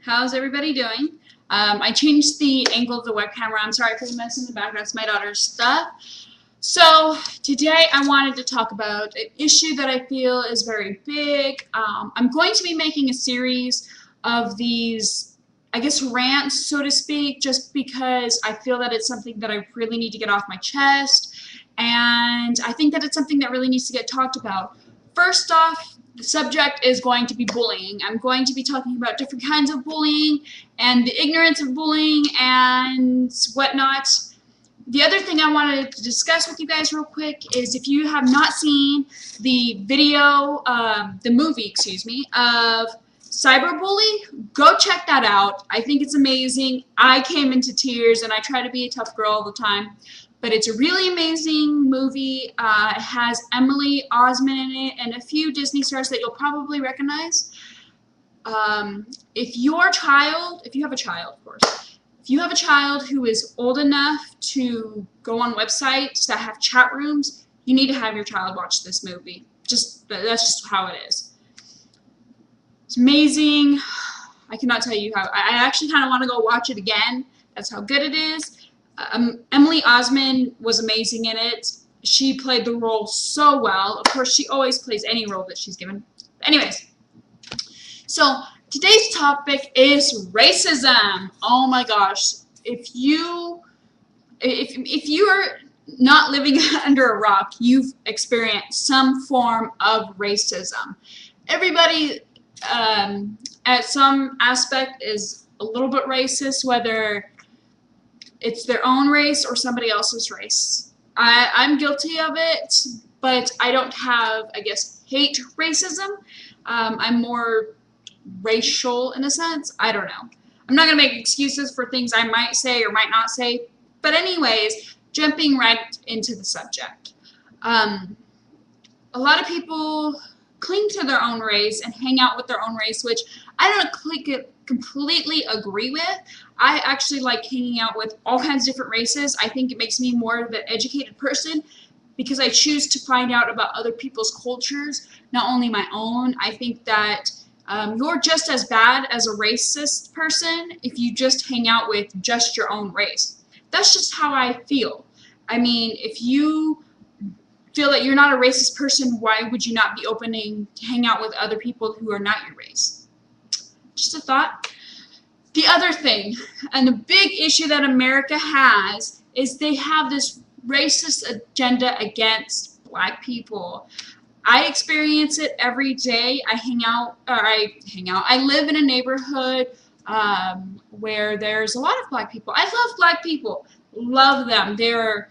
How's everybody doing? I changed the angle of the webcam. I'm sorry for the mess in the background. It's my daughter's stuff. So today I wanted to talk about an issue that I feel is very big. I'm going to be making a series of these, I guess, rants, so to speak, just because I feel that it's something that I really need to get off my chest, and I think that it's something that really needs to get talked about. First off, the subject is going to be bullying. I'm going to be talking about different kinds of bullying and the ignorance of bullying and whatnot. The other thing I wanted to discuss with you guys real quick is if you have not seen the video, the movie, of Cyberbully, go check that out. I think it's amazing. I came into tears, and I try to be a tough girl all the time. But it's a really amazing movie. It has Emily Osment in it and a few Disney stars that you'll probably recognize. If you have a child, of course, if you have a child who is old enough to go on websites that have chat rooms, you need to have your child watch this movie. That's just how it is. It's amazing. I cannot tell you how. I actually kind of want to go watch it again. That's how good it is. Emily Osment was amazing in it. She played the role so well. Of course, she always plays any role that she's given. Anyways, so today's topic is racism. Oh my gosh. If you are not living under a rock, you've experienced some form of racism. Everybody at some aspect is a little bit racist, whether it's their own race or somebody else's race. I'm guilty of it, but I don't have, I guess, hate racism. I'm more racial in a sense. I don't know. I'm not going to make excuses for things I might say or might not say. But anyways, jumping right into the subject. A lot of people cling to their own race and hang out with their own race, which I don't completely agree with. I actually like hanging out with all kinds of different races. I think it makes me more of an educated person because I choose to find out about other people's cultures, not only my own. I think that you're just as bad as a racist person if you just hang out with just your own race. That's just how I feel. I mean, if you feel that you're not a racist person, why would you not be opening to hang out with other people who are not your race? Just a thought. The other thing, and the big issue that America has, is they have this racist agenda against black people. I experience it every day. I live in a neighborhood where there's a lot of black people. I love black people. Love them. They're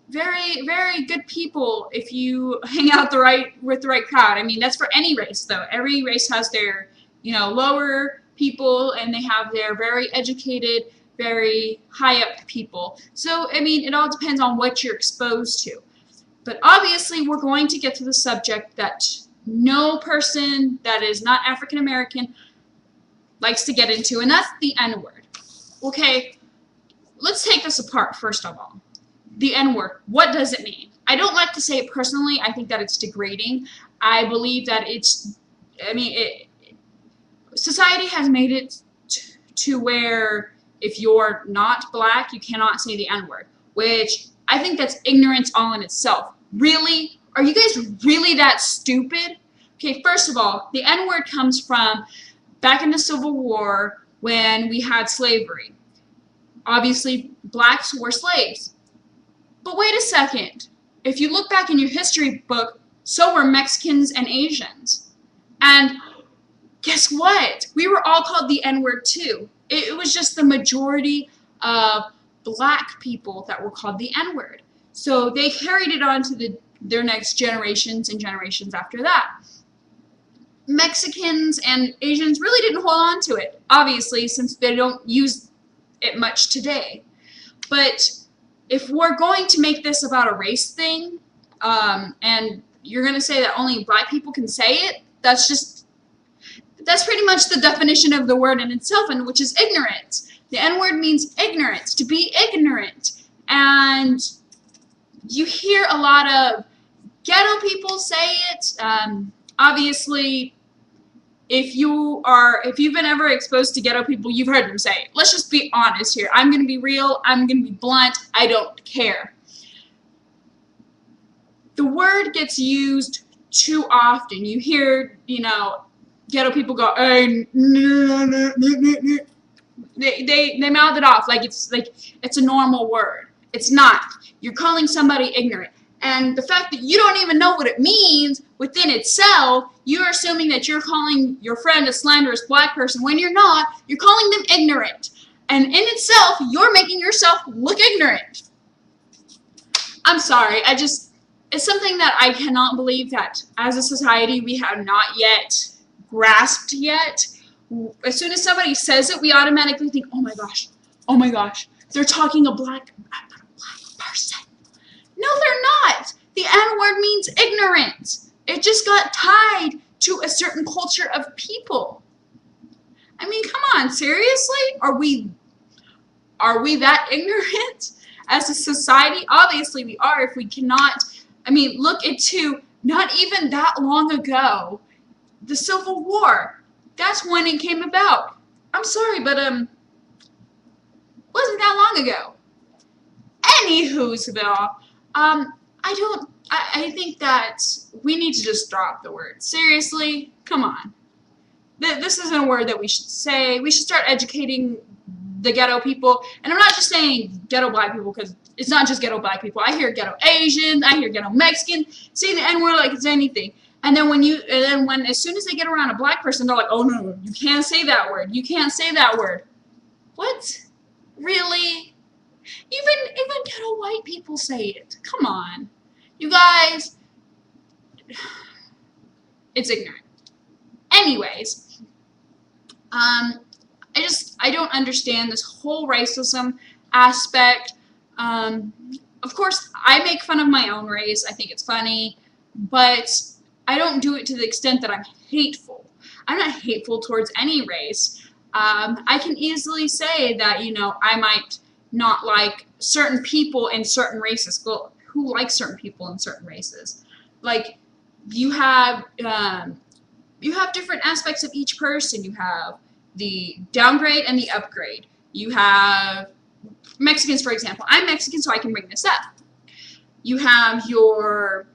very, very good people if you hang out with the right crowd. I mean, that's for any race, though. Every race has their, lower people, and they have their very educated, very high up people. So, I mean, it all depends on what you're exposed to. But obviously, we're going to get to the subject that no person that is not African American likes to get into, and that's the N-word. Okay, let's take this apart first of all. The N-word, what does it mean? I don't like to say it personally. I think that it's degrading. I believe that society has made it to where if you're not black, you cannot say the N-word, which I think that's ignorance all in itself. Really? Are you guys really that stupid? Okay, first of all, the N-word comes from back in the Civil War when we had slavery. Obviously, blacks were slaves. But wait a second. If you look back in your history book, so were Mexicans and Asians. And guess what? We were all called the N-word too. It was just the majority of black people that were called the N-word. So they carried it on to their next generations and generations after that. Mexicans and Asians really didn't hold on to it, obviously, since they don't use it much today. But if we're going to make this about a race thing, and you're going to say that only black people can say it, that's pretty much the definition of the word in itself, and which is ignorance. The N-word means ignorance, to be ignorant. And you hear a lot of ghetto people say it. Obviously, if you've been ever exposed to ghetto people, you've heard them say it. Let's just be honest here. I'm going to be real. I'm going to be blunt. I don't care. The word gets used too often. You hear, ghetto people go, hey, they mouth it off like it's a normal word. It's not. You're calling somebody ignorant. And the fact that you don't even know what it means within itself, you're assuming that you're calling your friend a slanderous black person when you're not. You're calling them ignorant. And in itself, you're making yourself look ignorant. I'm sorry. It's something that I cannot believe that as a society we have not yet grasped yet. As soon as somebody says it, we automatically think, oh my gosh, they're talking about a black person. No, they're not. The N-word means ignorant. It just got tied to a certain culture of people. I mean, come on, seriously? Are we that ignorant as a society? Obviously we are if we cannot. I mean, look into not even that long ago, the Civil War. That's when it came about. I'm sorry, but wasn't that long ago. Anywho'sville, I think that we need to just drop the word. Seriously, come on. This isn't a word that we should say. We should start educating the ghetto people. And I'm not just saying ghetto black people, because it's not just ghetto black people. I hear ghetto Asians, I hear ghetto Mexican, say the N-word like it's anything. And then as soon as they get around a black person, they're like, oh no, you can't say that word. You can't say that word. What? Really? Even ghetto white people say it. Come on. You guys, it's ignorant. Anyways, I don't understand this whole racism aspect. Of course, I make fun of my own race. I think it's funny, but I don't do it to the extent that I'm hateful. I'm not hateful towards any race. I can easily say that, I might not like certain people in certain races. Well, who likes certain people in certain races? Like, you have different aspects of each person. You have the downgrade and the upgrade. You have Mexicans, for example. I'm Mexican, so I can bring this up. You have your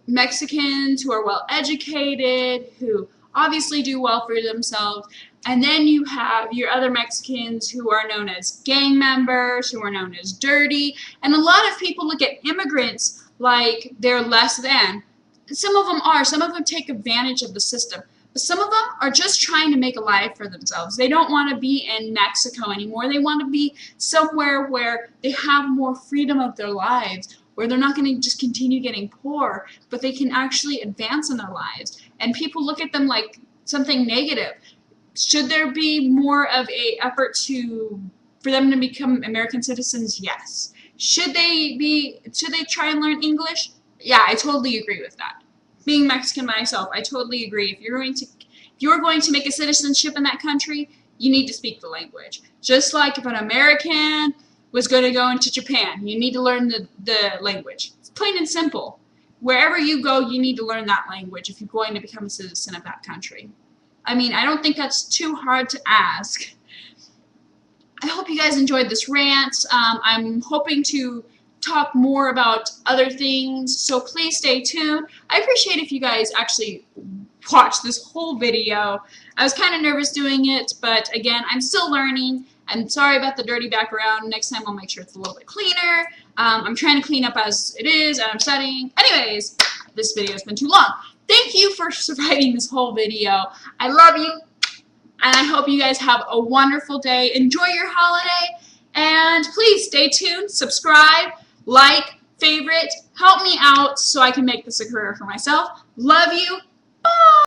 Mexicans who are well educated, who obviously do well for themselves, and then you have your other Mexicans who are known as gang members, who are known as dirty, and a lot of people look at immigrants like they're less than. Some of them are. Some of them take advantage of the system. But some of them are just trying to make a life for themselves. They don't want to be in Mexico anymore. They want to be somewhere where they have more freedom of their lives, where they're not going to just continue getting poor, but they can actually advance in their lives. And people look at them like something negative. Should there be more of an effort for them to become American citizens? Yes. Should they try and learn English? Yeah, I totally agree with that. Being Mexican myself, I totally agree. If you're going to make a citizenship in that country, you need to speak the language. Just like if an American was going to go into Japan, you need to learn the language. It's plain and simple. Wherever you go, you need to learn that language if you're going to become a citizen of that country. I mean, I don't think that's too hard to ask. I hope you guys enjoyed this rant. I'm hoping to talk more about other things, so please stay tuned. I appreciate if you guys actually watch this whole video. I was kind of nervous doing it, but again, I'm still learning. I'm sorry about the dirty background. Next time I'll make sure it's a little bit cleaner. I'm trying to clean up as it is, and I'm studying. Anyways, this video has been too long. Thank you for surviving this whole video. I love you, and I hope you guys have a wonderful day. Enjoy your holiday, and please stay tuned, subscribe, like, favorite, help me out so I can make this a career for myself. Love you. Bye.